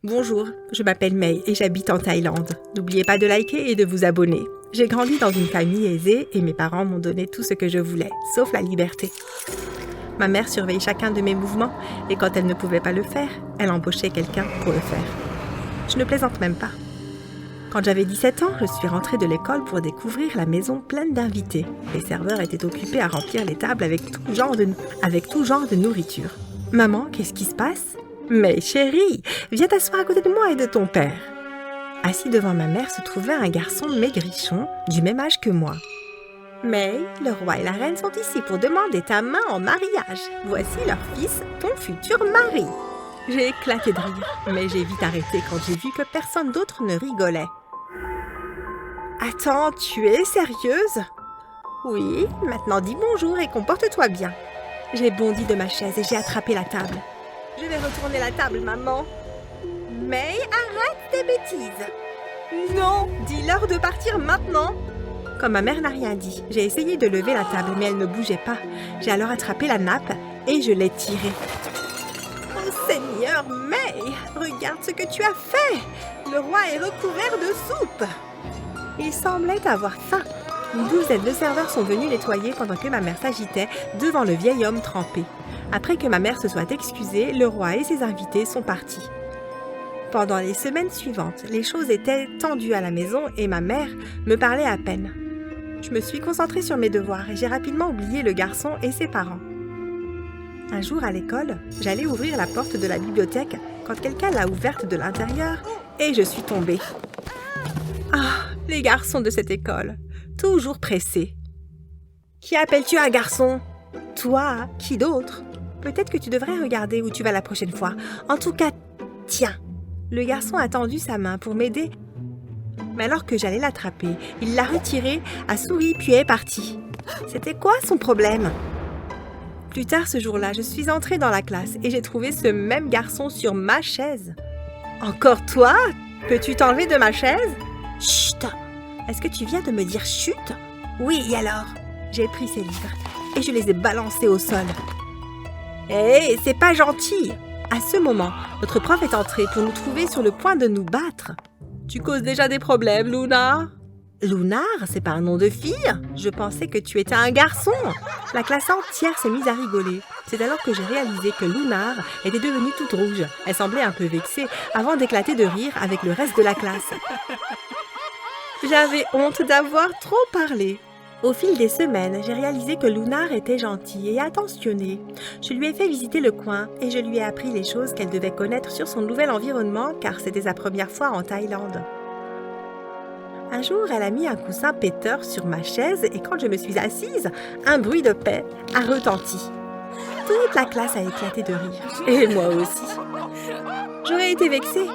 Bonjour, je m'appelle May et j'habite en Thaïlande. N'oubliez pas de liker et de vous abonner. J'ai grandi dans une famille aisée et mes parents m'ont donné tout ce que je voulais, sauf la liberté. Ma mère surveille chacun de mes mouvements et quand elle ne pouvait pas le faire, elle embauchait quelqu'un pour le faire. Je ne plaisante même pas. Quand j'avais 17 ans, je suis rentrée de l'école pour découvrir la maison pleine d'invités. Les serveurs étaient occupés à remplir les tables avec tout genre de nourriture. « Maman, qu'est-ce qui se passe ?»« Mais chérie, viens t'asseoir à côté de moi et de ton père. » Assis devant ma mère se trouvait un garçon maigrichon, du même âge que moi. « Mais le roi et la reine sont ici pour demander ta main en mariage. Voici leur fils, ton futur mari. » J'ai éclaté de rire, mais j'ai vite arrêté quand j'ai vu que personne d'autre ne rigolait. « Attends, tu es sérieuse ?»« Oui, maintenant dis bonjour et comporte-toi bien. » J'ai bondi de ma chaise et j'ai attrapé la table. « Je vais retourner la table, maman. »« Mais arrête tes bêtises. »« Non, dis-leur de partir maintenant. » Comme ma mère n'a rien dit, j'ai essayé de lever la table, mais elle ne bougeait pas. J'ai alors attrapé la nappe et je l'ai tirée. Oh Seigneur, May, regarde ce que tu as fait. Le roi est recouvert de soupe. Il semblait avoir faim. Une douzaine de serveurs sont venus nettoyer pendant que ma mère s'agitait devant le vieil homme trempé. Après que ma mère se soit excusée, le roi et ses invités sont partis. Pendant les semaines suivantes, les choses étaient tendues à la maison et ma mère me parlait à peine. Je me suis concentrée sur mes devoirs et j'ai rapidement oublié le garçon et ses parents. Un jour à l'école, j'allais ouvrir la porte de la bibliothèque quand quelqu'un l'a ouverte de l'intérieur et je suis tombée. Ah, les garçons de cette école, toujours pressés. Qui appelles-tu un garçon? Toi, qui d'autre? Peut-être que tu devrais regarder où tu vas la prochaine fois. En tout cas, tiens. Le garçon a tendu sa main pour m'aider. Mais alors que j'allais l'attraper, il l'a retirée, a souri puis est parti. C'était quoi son problème? Plus tard ce jour-là, je suis entrée dans la classe et j'ai trouvé ce même garçon sur ma chaise. « Encore toi? Peux-tu t'enlever de ma chaise? »« Chut! Est-ce que tu viens de me dire chut? »« Oui, et alors ?» J'ai pris ses livres et je les ai balancés au sol. « Hé, c'est pas gentil !» À ce moment, notre prof est entré pour nous trouver sur le point de nous battre. « Tu causes déjà des problèmes, Lunar ?»« Lunar, c'est pas un nom de fille? Je pensais que tu étais un garçon. » La classe entière s'est mise à rigoler. C'est alors que j'ai réalisé que Lunar était devenue toute rouge. Elle semblait un peu vexée avant d'éclater de rire avec le reste de la classe. J'avais honte d'avoir trop parlé. Au fil des semaines, j'ai réalisé que Lunar était gentille et attentionnée. Je lui ai fait visiter le coin et je lui ai appris les choses qu'elle devait connaître sur son nouvel environnement car c'était sa première fois en Thaïlande. Un jour, elle a mis un coussin péteur sur ma chaise et quand je me suis assise, un bruit de paix a retenti. Toute la classe a éclaté de rire, et moi aussi. J'aurais été vexée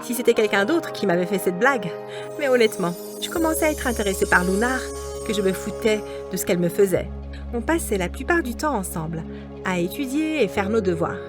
si c'était quelqu'un d'autre qui m'avait fait cette blague. Mais honnêtement, je commençais à être intéressée par Lunar, que je me foutais de ce qu'elle me faisait. On passait la plupart du temps ensemble, à étudier et faire nos devoirs.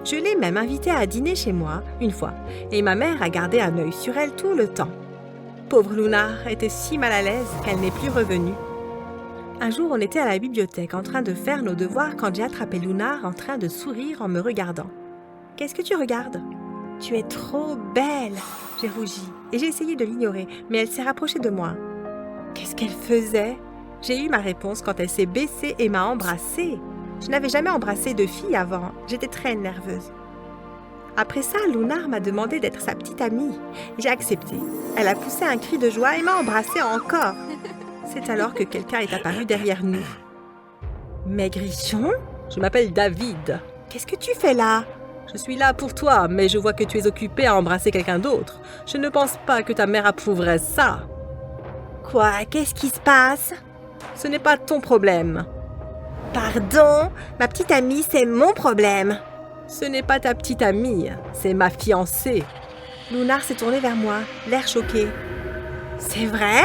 Je l'ai même invitée à dîner chez moi, une fois, et ma mère a gardé un œil sur elle tout le temps. Pauvre Lunar était si mal à l'aise qu'elle n'est plus revenue. Un jour, on était à la bibliothèque en train de faire nos devoirs quand j'ai attrapé Lunar en train de sourire en me regardant. « Qu'est-ce que tu regardes ?»« Tu es trop belle !» J'ai rougi et j'ai essayé de l'ignorer, mais elle s'est rapprochée de moi. Qu'est-ce qu'elle faisait? J'ai eu ma réponse quand elle s'est baissée et m'a embrassée. Je n'avais jamais embrassé de fille avant, j'étais très nerveuse. Après ça, Lunar m'a demandé d'être sa petite amie. J'ai accepté. Elle a poussé un cri de joie et m'a embrassée encore. C'est alors que quelqu'un est apparu derrière nous. Maigrichon? Je m'appelle David. Qu'est-ce que tu fais là? Je suis là pour toi, mais je vois que tu es occupé à embrasser quelqu'un d'autre. Je ne pense pas que ta mère approuverait ça. Quoi? Qu'est-ce qui se passe? Ce n'est pas ton problème. Pardon? Ma petite amie, c'est mon problème. Ce n'est pas ta petite amie, c'est ma fiancée. Lunar s'est tournée vers moi, l'air choqué. C'est vrai?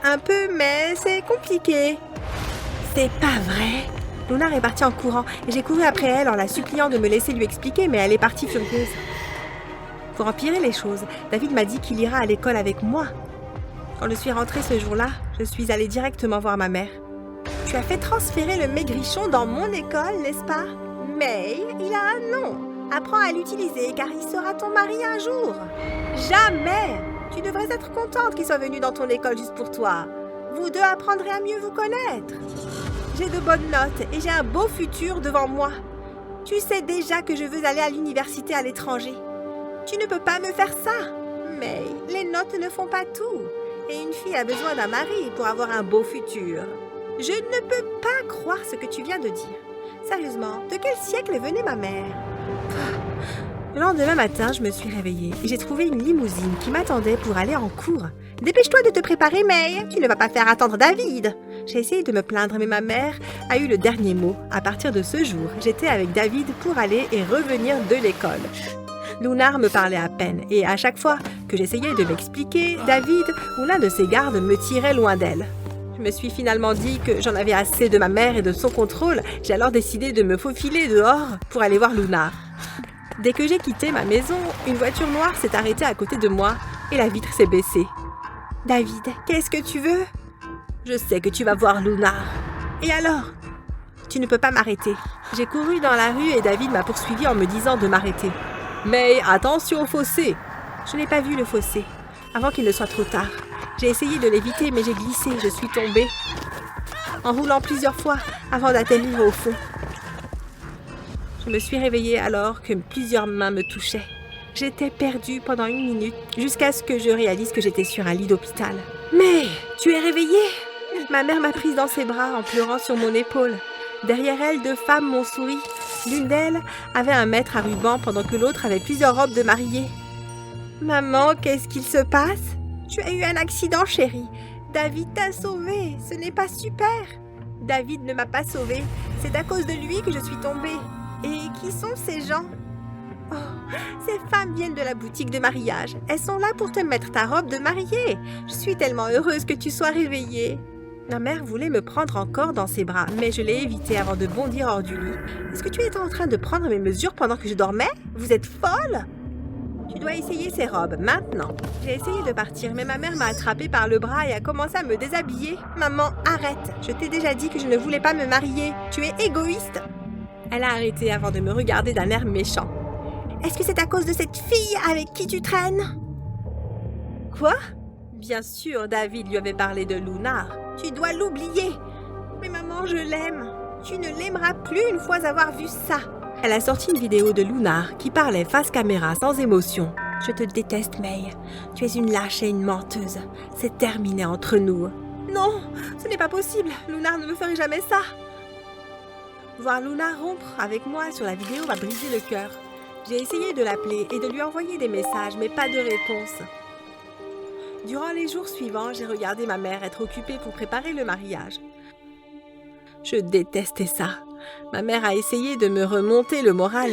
Un peu, mais c'est compliqué. C'est pas vrai. Lunar est partie en courant et j'ai couru après elle en la suppliant de me laisser lui expliquer, mais elle est partie furieuse. Pour empirer les choses, David m'a dit qu'il ira à l'école avec moi. Quand je suis rentrée ce jour-là, je suis allée directement voir ma mère. Tu as fait transférer le maigrichon dans mon école, n'est-ce pas? Mais il a un nom. Apprends à l'utiliser car il sera ton mari un jour. Jamais! Tu devrais être contente qu'il soit venu dans ton école juste pour toi. Vous deux apprendrez à mieux vous connaître. J'ai de bonnes notes et j'ai un beau futur devant moi. Tu sais déjà que je veux aller à l'université à l'étranger. Tu ne peux pas me faire ça. Mais les notes ne font pas tout. Et une fille a besoin d'un mari pour avoir un beau futur. Je ne peux pas croire ce que tu viens de dire. Sérieusement, de quel siècle venait ma mère? Le lendemain matin, je me suis réveillée et j'ai trouvé une limousine qui m'attendait pour aller en cours. Dépêche-toi de te préparer, May. Tu ne vas pas faire attendre David. J'ai essayé de me plaindre, mais ma mère a eu le dernier mot. À partir de ce jour, j'étais avec David pour aller et revenir de l'école. Lunar me parlait à peine et à chaque fois que j'essayais de m'expliquer, David ou l'un de ses gardes me tirait loin d'elle. Je me suis finalement dit que j'en avais assez de ma mère et de son contrôle. J'ai alors décidé de me faufiler dehors pour aller voir Lunar. Dès que j'ai quitté ma maison, une voiture noire s'est arrêtée à côté de moi et la vitre s'est baissée. « David, qu'est-ce que tu veux ?»« Je sais que tu vas voir Lunar. »« Et alors ?»« Tu ne peux pas m'arrêter. » J'ai couru dans la rue et David m'a poursuivi en me disant de m'arrêter. « Mais attention au fossé !» Je n'ai pas vu le fossé, avant qu'il ne soit trop tard. J'ai essayé de l'éviter, mais j'ai glissé, je suis tombée, en roulant plusieurs fois avant d'atterrir au fond. Je me suis réveillée alors que plusieurs mains me touchaient. J'étais perdue pendant 1 minute, jusqu'à ce que je réalise que j'étais sur un lit d'hôpital. « Mais, tu es réveillée ?» Ma mère m'a prise dans ses bras en pleurant sur mon épaule. Derrière elle, 2 femmes m'ont souri. L'une d'elles avait un maître à ruban pendant que l'autre avait plusieurs robes de mariée. « Maman, qu'est-ce qu'il se passe ? Tu as eu un accident, chérie. David t'a sauvée. Ce n'est pas super. » David ne m'a pas sauvée. C'est à cause de lui que je suis tombée. Et qui sont ces gens ? Oh, ces femmes viennent de la boutique de mariage. Elles sont là pour te mettre ta robe de mariée. Je suis tellement heureuse que tu sois réveillée. Ma mère voulait me prendre encore dans ses bras, mais je l'ai évité avant de bondir hors du lit. Est-ce que tu es en train de prendre mes mesures pendant que je dormais ? Vous êtes folle ? Tu dois essayer ces robes, maintenant. J'ai essayé de partir, mais ma mère m'a attrapée par le bras et a commencé à me déshabiller. Maman, arrête. Je t'ai déjà dit que je ne voulais pas me marier. Tu es égoïste. Elle a arrêté avant de me regarder d'un air méchant. Est-ce que c'est à cause de cette fille avec qui tu traînes ? Quoi ? Bien sûr, David lui avait parlé de Lunar. Tu dois l'oublier. Mais maman, je l'aime. Tu ne l'aimeras plus une fois avoir vu ça. Elle a sorti une vidéo de Lunar qui parlait face caméra sans émotion. Je te déteste, May. Tu es une lâche et une menteuse. C'est terminé entre nous. Non, ce n'est pas possible. Lunar ne me ferait jamais ça. Voir Lunar rompre avec moi sur la vidéo m'a brisé le cœur. J'ai essayé de l'appeler et de lui envoyer des messages, mais pas de réponse. Durant les jours suivants, j'ai regardé ma mère être occupée pour préparer le mariage. Je détestais ça. Ma mère a essayé de me remonter le moral,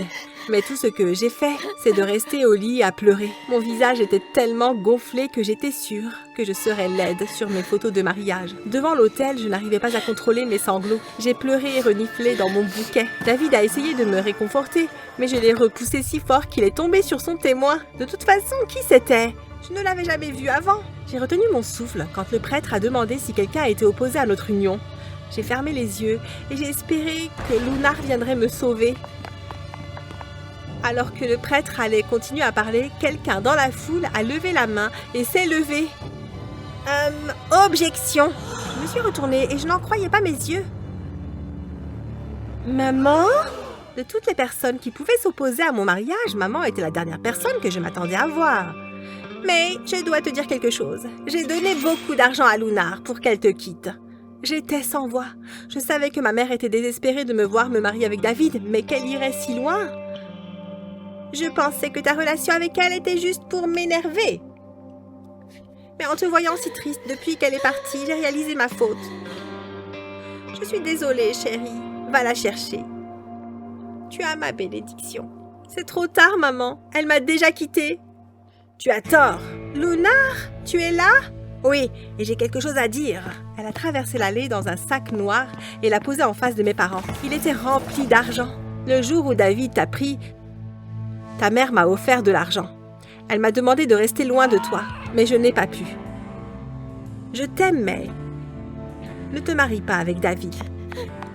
mais tout ce que j'ai fait, c'est de rester au lit à pleurer. Mon visage était tellement gonflé que j'étais sûre que je serais laide sur mes photos de mariage. Devant l'autel, je n'arrivais pas à contrôler mes sanglots. J'ai pleuré et reniflé dans mon bouquet. David a essayé de me réconforter, mais je l'ai repoussé si fort qu'il est tombé sur son témoin. De toute façon, qui c'était ? Je ne l'avais jamais vu avant. J'ai retenu mon souffle quand le prêtre a demandé si quelqu'un était opposé à notre union. J'ai fermé les yeux et j'ai espéré que Lunar viendrait me sauver. Alors que le prêtre allait continuer à parler, quelqu'un dans la foule a levé la main et s'est levé. Objection. Je me suis retournée et je n'en croyais pas mes yeux. Maman ? De toutes les personnes qui pouvaient s'opposer à mon mariage, maman était la dernière personne que je m'attendais à voir. Mais je dois te dire quelque chose. J'ai donné beaucoup d'argent à Lunar pour qu'elle te quitte. J'étais sans voix. Je savais que ma mère était désespérée de me voir me marier avec David, mais qu'elle irait si loin. Je pensais que ta relation avec elle était juste pour m'énerver. Mais en te voyant si triste depuis qu'elle est partie, j'ai réalisé ma faute. Je suis désolée, chérie. Va la chercher. Tu as ma bénédiction. C'est trop tard, maman. Elle m'a déjà quittée. Tu as tort. Lunar, tu es là ? Oui, et j'ai quelque chose à dire. Elle a traversé l'allée dans un sac noir et l'a posé en face de mes parents. Il était rempli d'argent. Le jour où David t'a pris, ta mère m'a offert de l'argent. Elle m'a demandé de rester loin de toi, mais je n'ai pas pu. Je t'aime, mais ne te marie pas avec David.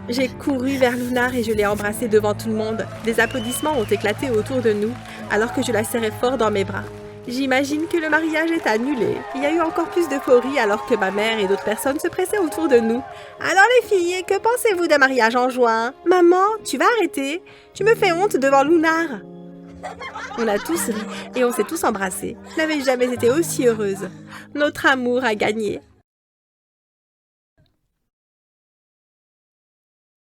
J'ai couru vers Lunar et je l'ai embrassée devant tout le monde. Des applaudissements ont éclaté autour de nous, alors que je la serrais fort dans mes bras. J'imagine que le mariage est annulé. Il y a eu encore plus d'euphorie alors que ma mère et d'autres personnes se pressaient autour de nous. Alors les filles, que pensez-vous d'un mariage en juin? Maman, tu vas arrêter? Tu me fais honte devant Lunar. On a tous ri et on s'est tous embrassés. Je n'avais jamais été aussi heureuse. Notre amour a gagné.